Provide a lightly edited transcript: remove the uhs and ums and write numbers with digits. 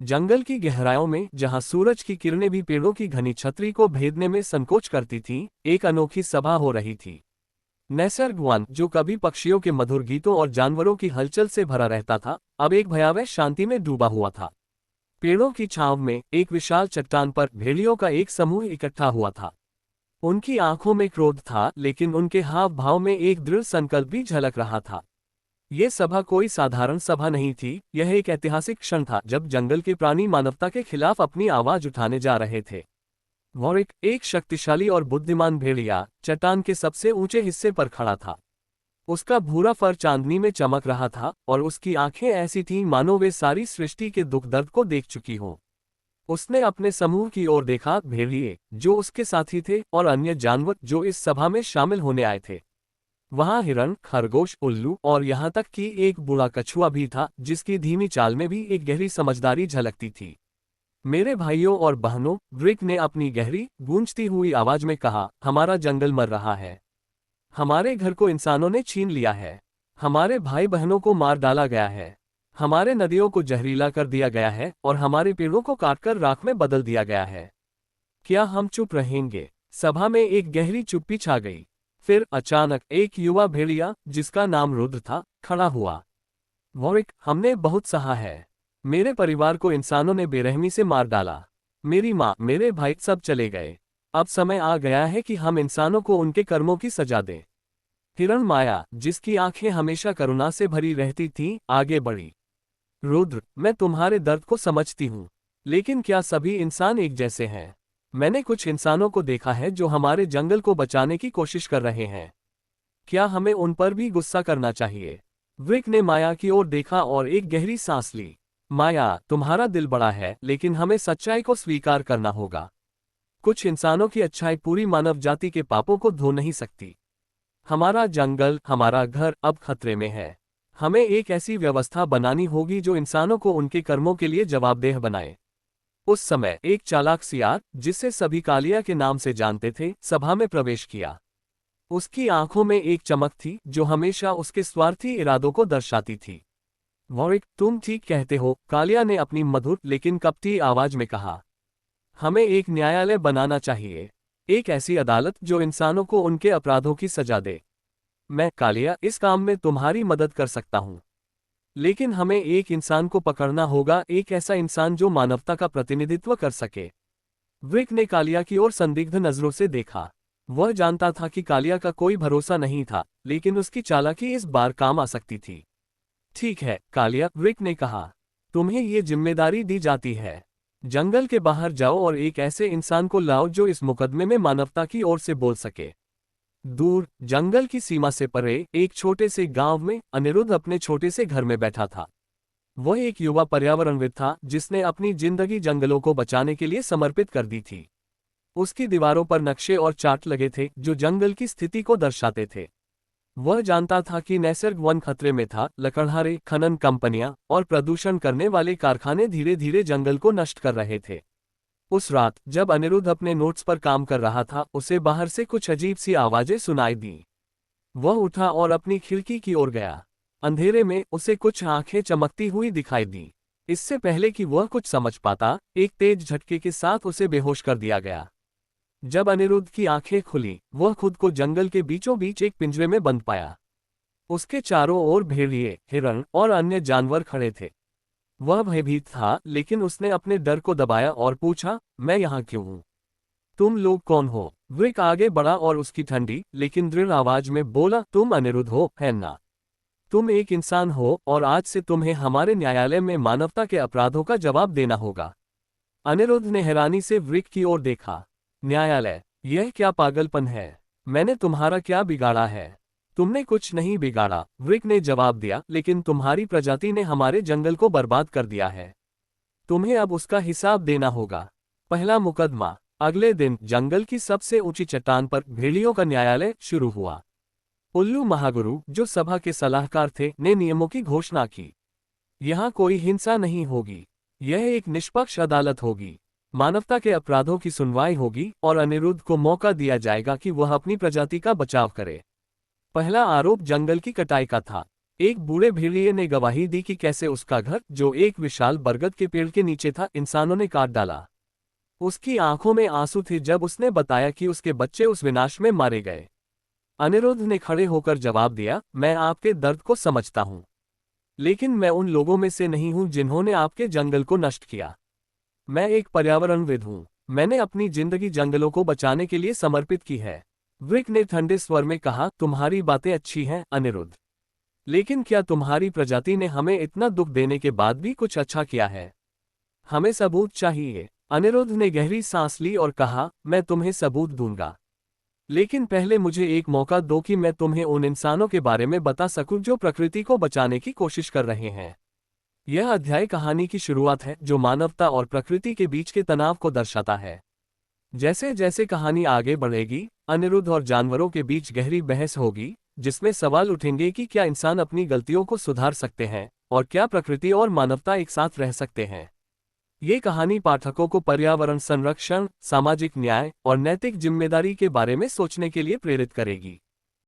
जंगल की गहराइयों में, जहां सूरज की किरणें भी पेड़ों की घनी छतरी को भेदने में संकोच करती थीं, एक अनोखी सभा हो रही थी। नैसर्ग वन, जो कभी पक्षियों के मधुर गीतों और जानवरों की हलचल से भरा रहता था, अब एक भयावह शांति में डूबा हुआ था। पेड़ों की छांव में एक विशाल चट्टान पर भेड़ियों का एक समूह इकट्ठा हुआ था। उनकी आंखों में क्रोध था, लेकिन उनके हाव भाव में एक दृढ़ संकल्प भी झलक रहा था। ये सभा कोई साधारण सभा नहीं थी, यह एक ऐतिहासिक क्षण था जब जंगल के प्राणी मानवता के खिलाफ अपनी आवाज उठाने जा रहे थे। वॉरिक, एक शक्तिशाली और बुद्धिमान भेड़िया, चट्टान के सबसे ऊंचे हिस्से पर खड़ा था। उसका भूरा फर चांदनी में चमक रहा था और उसकी आंखें ऐसी थीं मानो वे सारी सृष्टि के दुख दर्द को देख चुकी हों। उसने अपने समूह की ओर देखा, भेड़िए जो उसके साथी थे और अन्य जानवर जो इस सभा में शामिल होने आए थे। वहां हिरण, खरगोश, उल्लू और यहां तक कि एक बूढ़ा कछुआ भी था, जिसकी धीमी चाल में भी एक गहरी समझदारी झलकती थी। मेरे भाइयों और बहनों, ब्रिक ने अपनी गहरी, गूंजती हुई आवाज में कहा, हमारा जंगल मर रहा है। हमारे घर को इंसानों ने छीन लिया है। हमारे भाई बहनों को मार डाला गया है। हमारे नदियों को जहरीला कर दिया गया है और हमारे पेड़ों को काटकर राख में बदल दिया गया है। क्या हम चुप रहेंगे? सभा में एक गहरी चुप्पी छा गई। फिर अचानक एक युवा भेड़िया, जिसका नाम रुद्र था, खड़ा हुआ। वॉरिक, हमने बहुत सहा है। मेरे परिवार को इंसानों ने बेरहमी से मार डाला। मेरी माँ, मेरे भाई सब चले गए। अब समय आ गया है कि हम इंसानों को उनके कर्मों की सजा दें। हिरण माया, जिसकी आंखें हमेशा करुणा से भरी रहती थीं, आगे बढ़ी। रुद्र, मैं तुम्हारे दर्द को समझती हूँ, लेकिन क्या सभी इंसान एक जैसे हैं? मैंने कुछ इंसानों को देखा है जो हमारे जंगल को बचाने की कोशिश कर रहे हैं। क्या हमें उन पर भी गुस्सा करना चाहिए? ब्रिक ने माया की ओर देखा और एक गहरी सांस ली। माया, तुम्हारा दिल बड़ा है, लेकिन हमें सच्चाई को स्वीकार करना होगा। कुछ इंसानों की अच्छाई पूरी मानव जाति के पापों को धो नहीं सकती। हमारा जंगल, हमारा घर अब खतरे में है। हमें एक ऐसी व्यवस्था बनानी होगी जो इंसानों को उनके कर्मों के लिए जवाबदेह बनाए। उस समय एक चालाक सियार, जिसे सभी कालिया के नाम से जानते थे, सभा में प्रवेश किया। उसकी आंखों में एक चमक थी जो हमेशा उसके स्वार्थी इरादों को दर्शाती थी। वॉरिक, तुम ठीक कहते हो, कालिया ने अपनी मधुर लेकिन कपटी आवाज में कहा। हमें एक न्यायालय बनाना चाहिए, एक ऐसी अदालत जो इंसानों को उनके अपराधों की सजा दे। मैं, कालिया, इस काम में तुम्हारी मदद कर सकता हूं। लेकिन हमें एक इंसान को पकड़ना होगा, एक ऐसा इंसान जो मानवता का प्रतिनिधित्व कर सके। ब्रिक ने कालिया की ओर संदिग्ध नजरों से देखा। वह जानता था कि कालिया का कोई भरोसा नहीं था, लेकिन उसकी चालाकी इस बार काम आ सकती थी। ठीक है कालिया, ब्रिक ने कहा, तुम्हें ये जिम्मेदारी दी जाती है। जंगल के बाहर जाओ और एक ऐसे इंसान को लाओ जो इस मुकदमे में मानवता की ओर से बोल सके। दूर, जंगल की सीमा से परे, एक छोटे से गांव में अनिरुद्ध अपने छोटे से घर में बैठा था। वह एक युवा पर्यावरणविद था जिसने अपनी जिंदगी जंगलों को बचाने के लिए समर्पित कर दी थी। उसकी दीवारों पर नक्शे और चार्ट लगे थे जो जंगल की स्थिति को दर्शाते थे। वह जानता था कि नैसर्ग वन खतरे में था, लकड़हारे, खनन कंपनियां और प्रदूषण करने वाले कारखाने धीरे धीरे जंगल को नष्ट कर रहे थे। उस रात जब अनिरुद्ध अपने नोट्स पर काम कर रहा था, उसे बाहर से कुछ अजीब सी आवाजें सुनाई दी। वह उठा और अपनी खिड़की की ओर गया। अंधेरे में उसे कुछ आंखें चमकती हुई दिखाई दी। इससे पहले कि वह कुछ समझ पाता, एक तेज झटके के साथ उसे बेहोश कर दिया गया। जब अनिरुद्ध की आंखें खुली, वह खुद को जंगल के बीचों बीच एक पिंजरे में बंद पाया। उसके चारों ओर भेड़िए, हिरण और अन्य जानवर खड़े थे। वह भयभीत था, लेकिन उसने अपने डर को दबाया और पूछा, मैं यहाँ क्यों हूँ? तुम लोग कौन हो? ब्रिक आगे बढ़ा और उसकी ठंडी लेकिन दृढ़ आवाज में बोला, तुम अनिरुद्ध हो, है ना? तुम एक इंसान हो और आज से तुम्हें हमारे न्यायालय में मानवता के अपराधों का जवाब देना होगा। अनिरुद्ध ने हैरानी से ब्रिक की ओर देखा। न्यायालय? यह क्या पागलपन है? मैंने तुम्हारा क्या बिगाड़ा है? तुमने कुछ नहीं बिगाड़ा, ब्रिक ने जवाब दिया, लेकिन तुम्हारी प्रजाति ने हमारे जंगल को बर्बाद कर दिया है। तुम्हें अब उसका हिसाब देना होगा। पहला मुकदमा। अगले दिन जंगल की सबसे ऊंची चट्टान पर भेड़ियों का न्यायालय शुरू हुआ। उल्लू महागुरु, जो सभा के सलाहकार थे, ने नियमों की घोषणा की। यहाँ कोई हिंसा नहीं होगी। यह एक निष्पक्ष अदालत होगी। मानवता के अपराधों की सुनवाई होगी और अनिरुद्ध को मौका दिया जाएगा कि वह अपनी प्रजाति का बचाव करे। पहला आरोप जंगल की कटाई का था। एक बूढ़े भेड़िए ने गवाही दी कि कैसे उसका घर, जो एक विशाल बरगद के पेड़ के नीचे था, इंसानों ने काट डाला। उसकी आंखों में आंसू थे जब उसने बताया कि उसके बच्चे उस विनाश में मारे गए। अनिरुद्ध ने खड़े होकर जवाब दिया, मैं आपके दर्द को समझता हूं, लेकिन मैं उन लोगों में से नहीं हूं जिन्होंने आपके जंगल को नष्ट किया। मैं एक पर्यावरणविद हूं। मैंने अपनी जिंदगी जंगलों को बचाने के लिए समर्पित की है। वृक ने ठंडे स्वर में कहा, तुम्हारी बातें अच्छी हैं अनिरुद्ध, लेकिन क्या तुम्हारी प्रजाति ने हमें इतना दुख देने के बाद भी कुछ अच्छा किया है? हमें सबूत चाहिए। अनिरुद्ध ने गहरी सांस ली और कहा, मैं तुम्हें सबूत दूंगा, लेकिन पहले मुझे एक मौका दो कि मैं तुम्हें उन इंसानों के बारे में बता सकूं जो प्रकृति को बचाने की कोशिश कर रहे हैं। यह अध्याय कहानी की शुरुआत है जो मानवता और प्रकृति के बीच के तनाव को दर्शाता है। जैसे जैसे कहानी आगे बढ़ेगी, अनिरुद्ध और जानवरों के बीच गहरी बहस होगी, जिसमें सवाल उठेंगे कि क्या इंसान अपनी गलतियों को सुधार सकते हैं और क्या प्रकृति और मानवता एक साथ रह सकते हैं। ये कहानी पाठकों को पर्यावरण संरक्षण, सामाजिक न्याय और नैतिक जिम्मेदारी के बारे में सोचने के लिए प्रेरित करेगी।